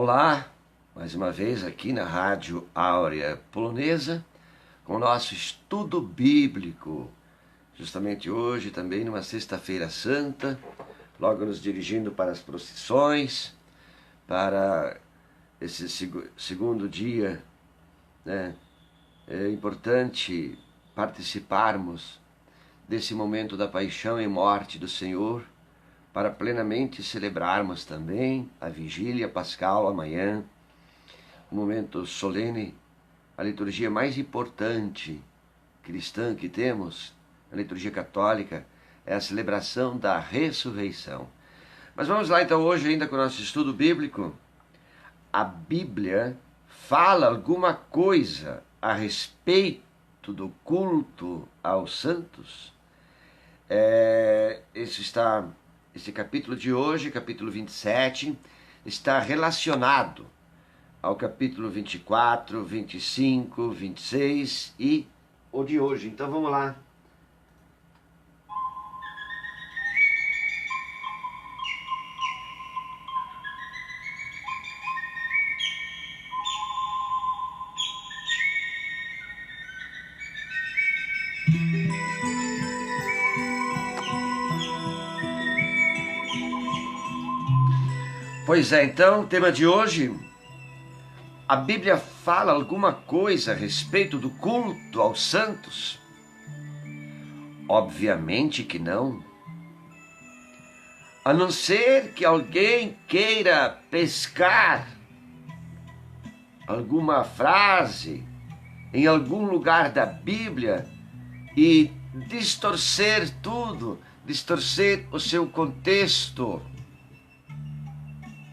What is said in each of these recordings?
Olá, mais uma vez aqui na Rádio Áurea Polonesa, com o nosso estudo bíblico, justamente hoje também numa sexta-feira santa, logo nos dirigindo para as procissões, para esse segundo dia, né? É importante participarmos desse momento da paixão e morte do Senhor, para plenamente celebrarmos também a vigília pascal amanhã, um momento solene, a liturgia mais importante cristã que temos, a liturgia católica, é a celebração da ressurreição. Mas vamos lá então hoje ainda com o nosso estudo bíblico. A Bíblia fala alguma coisa a respeito do culto aos santos? Esse capítulo de hoje, capítulo 27, está relacionado ao capítulo 24, 25, 26 e o de hoje. Então vamos lá. Pois é, então, o tema de hoje, a Bíblia fala alguma coisa a respeito do culto aos santos? Obviamente que não. A não ser que alguém queira pescar alguma frase em algum lugar da Bíblia e distorcer tudo, distorcer o seu contexto,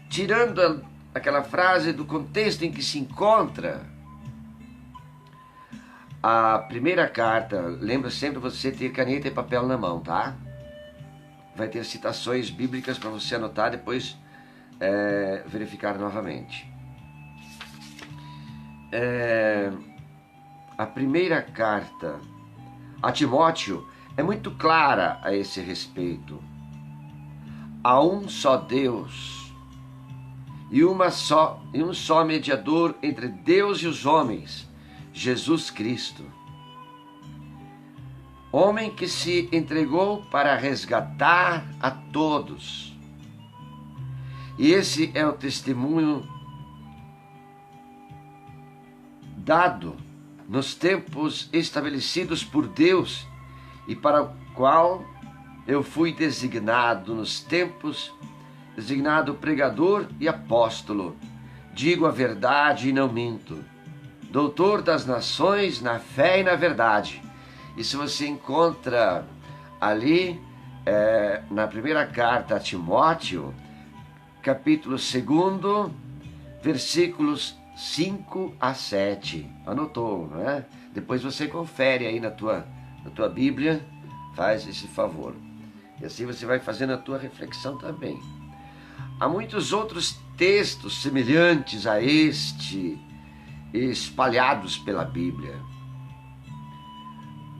tirando aquela frase do contexto em que se encontra. A primeira carta, lembra sempre você ter caneta e papel na mão, tá? Vai ter citações bíblicas para você anotar, depois verificar novamente. A primeira carta a Timóteo é muito clara a esse respeito. Há um só Deus e um só mediador entre Deus e os homens, Jesus Cristo. Homem que se entregou para resgatar a todos. E esse é o testemunho dado nos tempos estabelecidos por Deus e para o qual eu fui designado nos tempos, designado pregador e apóstolo. Digo a verdade e não minto. Doutor das nações na fé e na verdade. Isso você encontra ali na primeira carta a Timóteo, capítulo 2, versículos 5 a 7. Anotou, não é? Depois você confere aí na tua Bíblia, faz esse favor. E assim você vai fazendo a tua reflexão também. Há muitos outros textos semelhantes a este, espalhados pela Bíblia.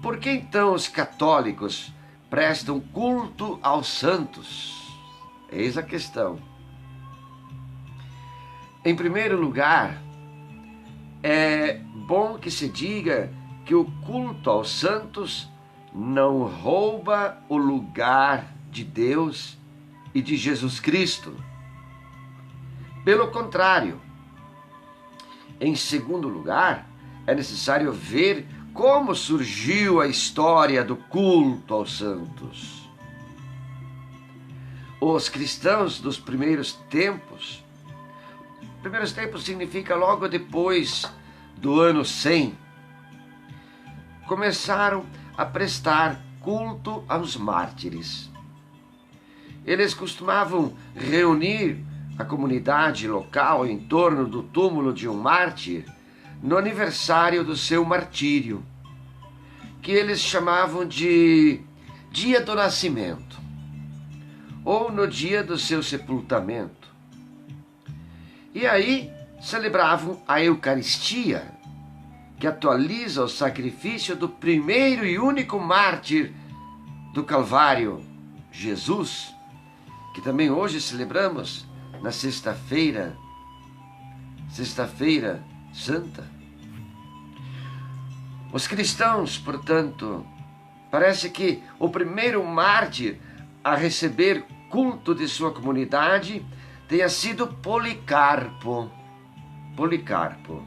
Por que então os católicos prestam culto aos santos? Eis a questão. Em primeiro lugar, é bom que se diga que o culto aos santos não rouba o lugar de Deus e de Jesus Cristo. Pelo contrário, em segundo lugar, é necessário ver como surgiu a história do culto aos santos. Os cristãos dos primeiros tempos significa logo depois do ano 100, começaram a prestar culto aos mártires. Eles costumavam reunir a comunidade local em torno do túmulo de um mártir no aniversário do seu martírio, que eles chamavam de dia do nascimento, ou no dia do seu sepultamento. E aí celebravam a Eucaristia, que atualiza o sacrifício do primeiro e único mártir do Calvário, Jesus, que também hoje celebramos na sexta-feira Sexta-feira Santa. Os cristãos, portanto, parece que o primeiro mártir a receber culto de sua comunidade tenha sido Policarpo. Policarpo,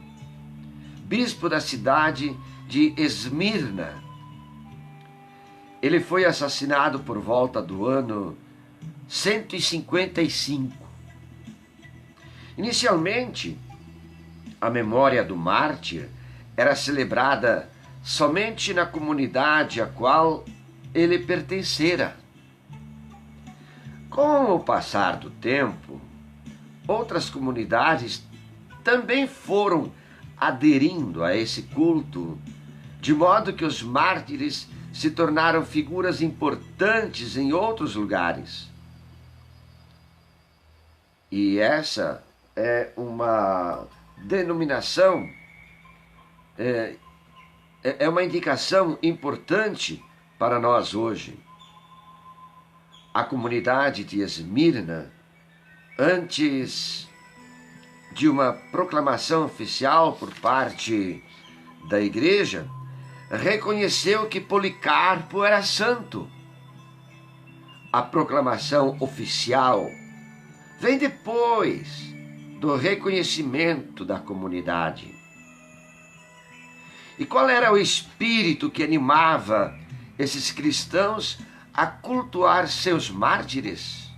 bispo da cidade de Esmirna. Ele foi assassinado por volta do ano 155. Inicialmente, a memória do mártir era celebrada somente na comunidade a qual ele pertencera. Com o passar do tempo, outras comunidades também foram aderindo a esse culto, de modo que os mártires se tornaram figuras importantes em outros lugares. E essa é uma denominação, é uma indicação importante para nós hoje. A comunidade de Esmirna, antes de uma proclamação oficial por parte da igreja, reconheceu que Policarpo era santo. A proclamação oficial vem depois do reconhecimento da comunidade. E qual era o espírito que animava esses cristãos a cultuar seus mártires?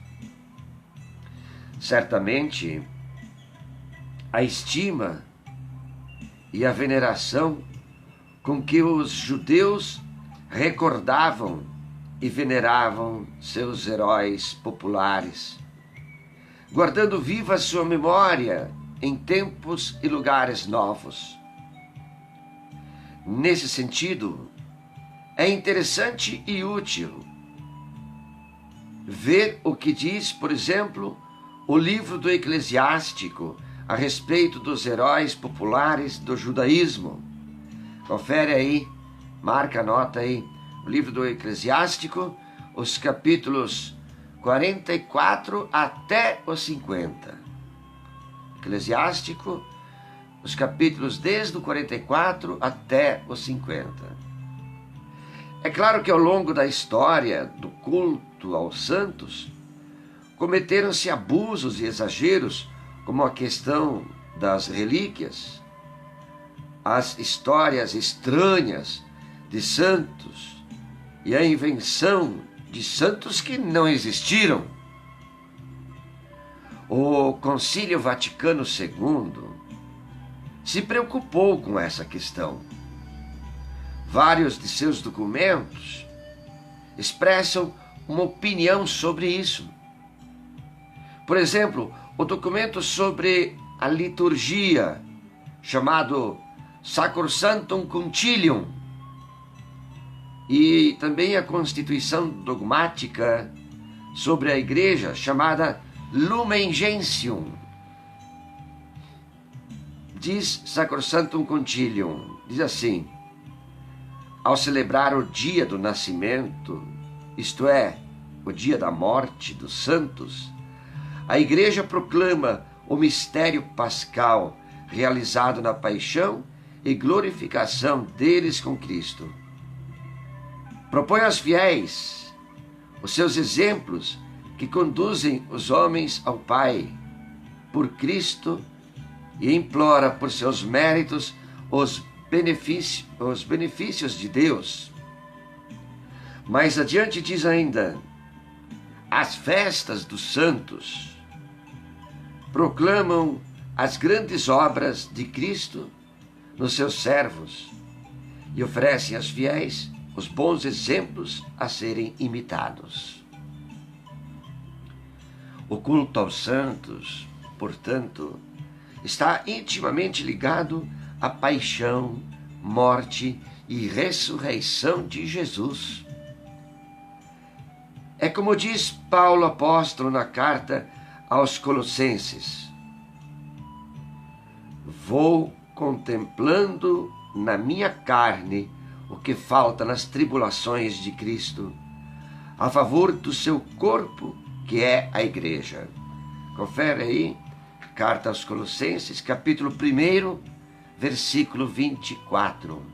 Certamente, a estima e a veneração com que os judeus recordavam e veneravam seus heróis populares, guardando viva sua memória em tempos e lugares novos. Nesse sentido, é interessante e útil ver o que diz, por exemplo, o livro do Eclesiástico a respeito dos heróis populares do judaísmo. Confere aí, marca a nota aí, o livro do Eclesiástico, os capítulos 44 até os 50. Eclesiástico, os capítulos desde o 44 até os 50. É claro que ao longo da história do culto aos santos, cometeram-se abusos e exageros, como a questão das relíquias, as histórias estranhas de santos e a invenção de santos que não existiram. O Concílio Vaticano II se preocupou com essa questão. Vários de seus documentos expressam uma opinião sobre isso. Por exemplo, o documento sobre a liturgia, chamado Sacrosanctum Concilium, e também a Constituição Dogmática sobre a Igreja, chamada Lumen Gentium. Diz Sacrosanctum Concilium, diz assim: ao celebrar o dia do nascimento, isto é, o dia da morte dos santos, a Igreja proclama o mistério pascal realizado na paixão e glorificação deles com Cristo. Propõe aos fiéis os seus exemplos que conduzem os homens ao Pai por Cristo e implora por seus méritos os benefícios de Deus. Mais adiante diz ainda: as festas dos santos proclamam as grandes obras de Cristo nos seus servos e oferecem aos fiéis os bons exemplos a serem imitados. O culto aos santos, portanto, está intimamente ligado à paixão, morte e ressurreição de Jesus. É como diz Paulo apóstolo na carta aos Colossenses: vou contemplando na minha carne o que falta nas tribulações de Cristo, a favor do seu corpo, que é a igreja. Confere aí, carta aos Colossenses, capítulo 1, versículo 24.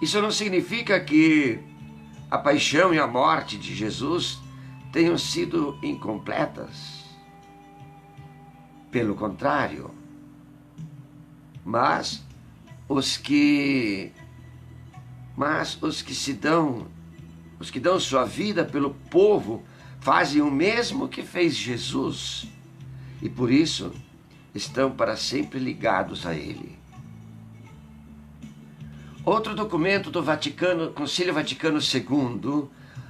Isso não significa que a paixão e a morte de Jesus tenham sido incompletas. Pelo contrário, mas os que dão sua vida pelo povo fazem o mesmo que fez Jesus e por isso estão para sempre ligados a Ele. Outro documento do Vaticano, Concílio Vaticano II,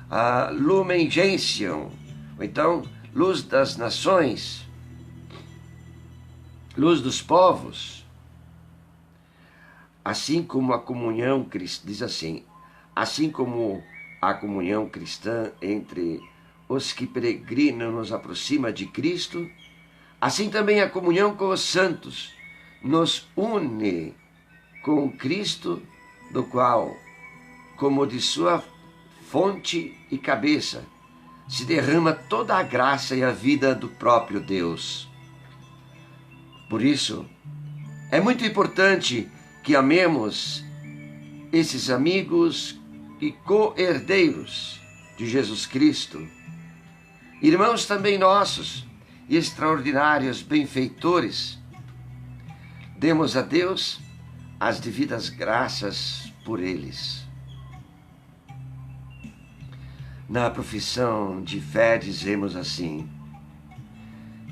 a Lumen Gentium, ou então Luz das Nações, Luz dos Povos, assim como a comunhão cristã, diz assim, assim como a comunhão cristã entre os que peregrinam nos aproxima de Cristo, assim também a comunhão com os santos nos une com Cristo, do qual, como de sua fonte e cabeça, se derrama toda a graça e a vida do próprio Deus. Por isso, é muito importante que amemos esses amigos e co-herdeiros de Jesus Cristo, irmãos também nossos e extraordinários benfeitores. Demos a Deus as devidas graças por eles. Na profissão de fé dizemos assim: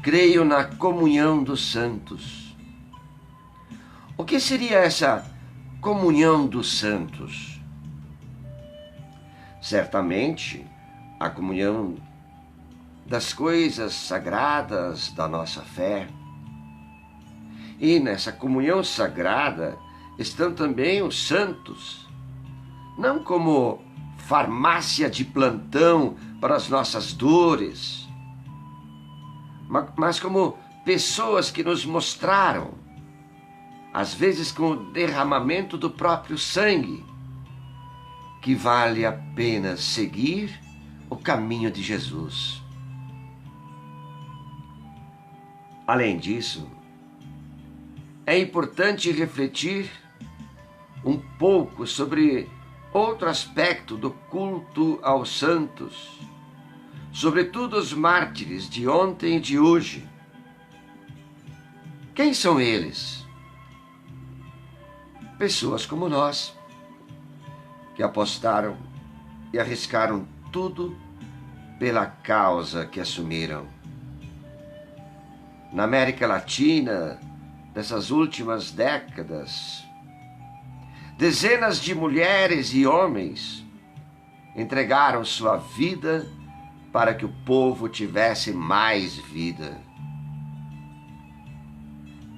creio na comunhão dos santos. O que seria essa comunhão dos santos? Certamente, a comunhão das coisas sagradas da nossa fé. E nessa comunhão sagrada estão também os santos, não como farmácia de plantão para as nossas dores, mas como pessoas que nos mostraram, às vezes com o derramamento do próprio sangue, que vale a pena seguir o caminho de Jesus. Além disso, é importante refletir um pouco sobre outro aspecto do culto aos santos, sobretudo os mártires de ontem e de hoje. Quem são eles? Pessoas como nós, que apostaram e arriscaram tudo pela causa que assumiram. Na América Latina, nessas últimas décadas, dezenas de mulheres e homens entregaram sua vida para que o povo tivesse mais vida.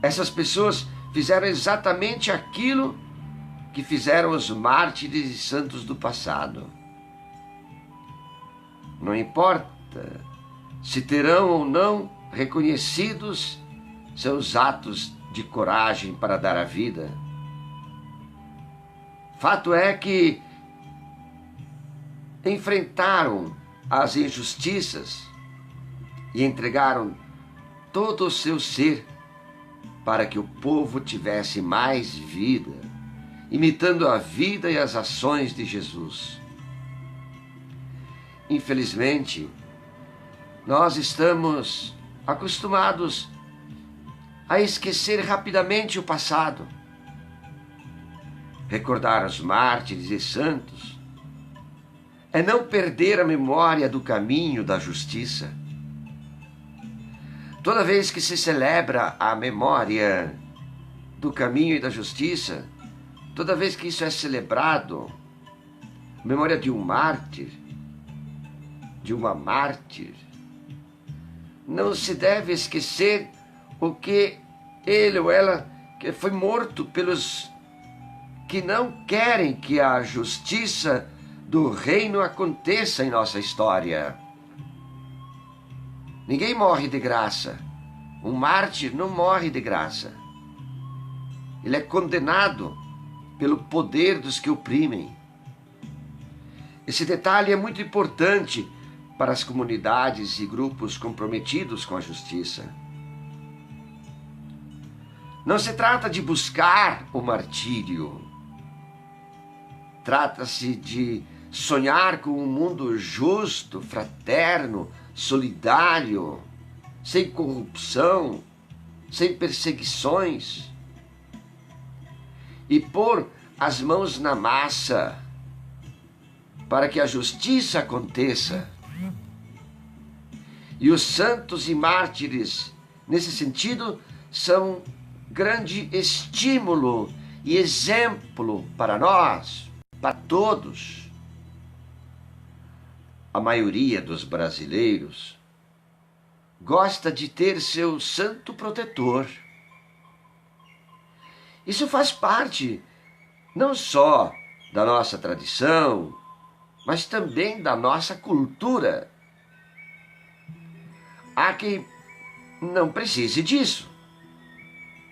Essas pessoas fizeram exatamente aquilo que fizeram os mártires e santos do passado. Não importa se terão ou não reconhecidos seus atos de coragem para dar a vida. Fato é que enfrentaram as injustiças e entregaram todo o seu ser para que o povo tivesse mais vida, imitando a vida e as ações de Jesus. Infelizmente, nós estamos acostumados a esquecer rapidamente o passado. Recordar os mártires e santos é não perder a memória do caminho da justiça. Toda vez que se celebra a memória do caminho e da justiça, toda vez que isso é celebrado, a memória de um mártir, de uma mártir, não se deve esquecer o que ele ou ela que foi morto pelos que não querem que a justiça do reino aconteça em nossa história. Ninguém morre de graça. Um mártir não morre de graça. Ele é condenado pelo poder dos que oprimem. Esse detalhe é muito importante para as comunidades e grupos comprometidos com a justiça. Não se trata de buscar o martírio. Trata-se de sonhar com um mundo justo, fraterno, solidário, sem corrupção, sem perseguições, e pôr as mãos na massa para que a justiça aconteça. E os santos e mártires, nesse sentido, são grande estímulo e exemplo para nós, para todos. A maioria dos brasileiros gosta de ter seu santo protetor. Isso faz parte não só da nossa tradição, mas também da nossa cultura. Há quem não precise disso.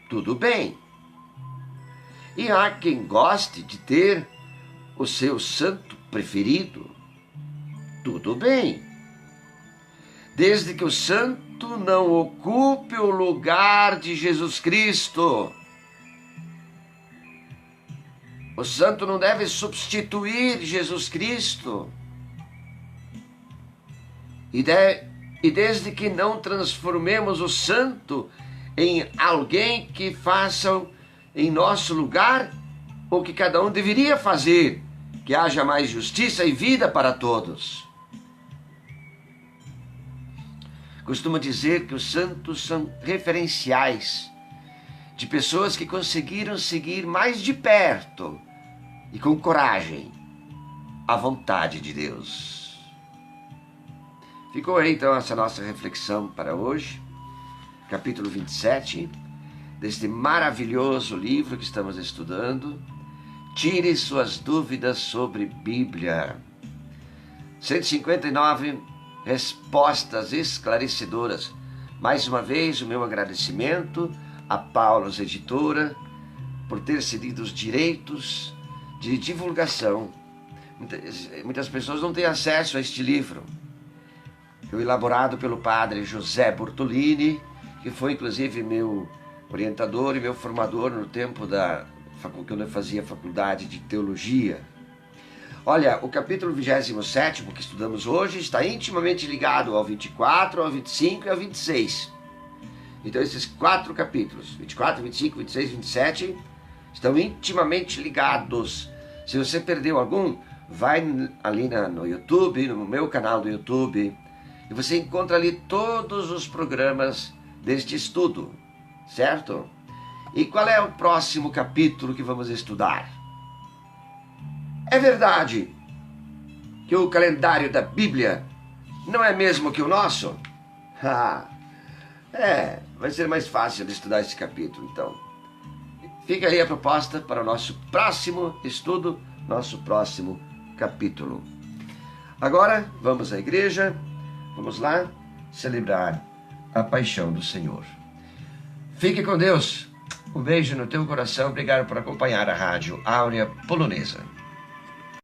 Tudo bem. E há quem goste de ter o seu santo preferido. Tudo bem. Desde que o santo não ocupe o lugar de Jesus Cristo. O santo não deve substituir Jesus Cristo. E desde que não transformemos o santo em alguém que faça em nosso lugar o que cada um deveria fazer, que haja mais justiça e vida para todos. Costumo dizer que os santos são referenciais de pessoas que conseguiram seguir mais de perto e com coragem a vontade de Deus. Ficou aí então essa nossa reflexão para hoje, capítulo 27, deste maravilhoso livro que estamos estudando. Tire suas dúvidas sobre Bíblia. 159 respostas esclarecedoras. Mais uma vez o meu agradecimento a Paulus Editora por ter cedido os direitos de divulgação. Muitas pessoas não têm acesso a este livro. Foi elaborado pelo padre José Bortolini, que foi inclusive meu orientador e meu formador no tempo quando eu fazia faculdade de teologia. Olha, o capítulo 27 que estudamos hoje está intimamente ligado ao 24, ao 25 e ao 26. Então esses 4 capítulos, 24, 25, 26 e 27, estão intimamente ligados. Se você perdeu algum, vai ali no YouTube, no meu canal do YouTube, e você encontra ali todos os programas deste estudo, certo? E qual é o próximo capítulo que vamos estudar? É verdade que o calendário da Bíblia não é mesmo que o nosso? Vai ser mais fácil de estudar esse capítulo, então. Fica aí a proposta para o nosso próximo estudo, nosso próximo capítulo. Agora, vamos à igreja, vamos lá celebrar a paixão do Senhor. Fique com Deus. Um beijo no teu coração. Obrigado por acompanhar a Rádio Áurea Polonesa.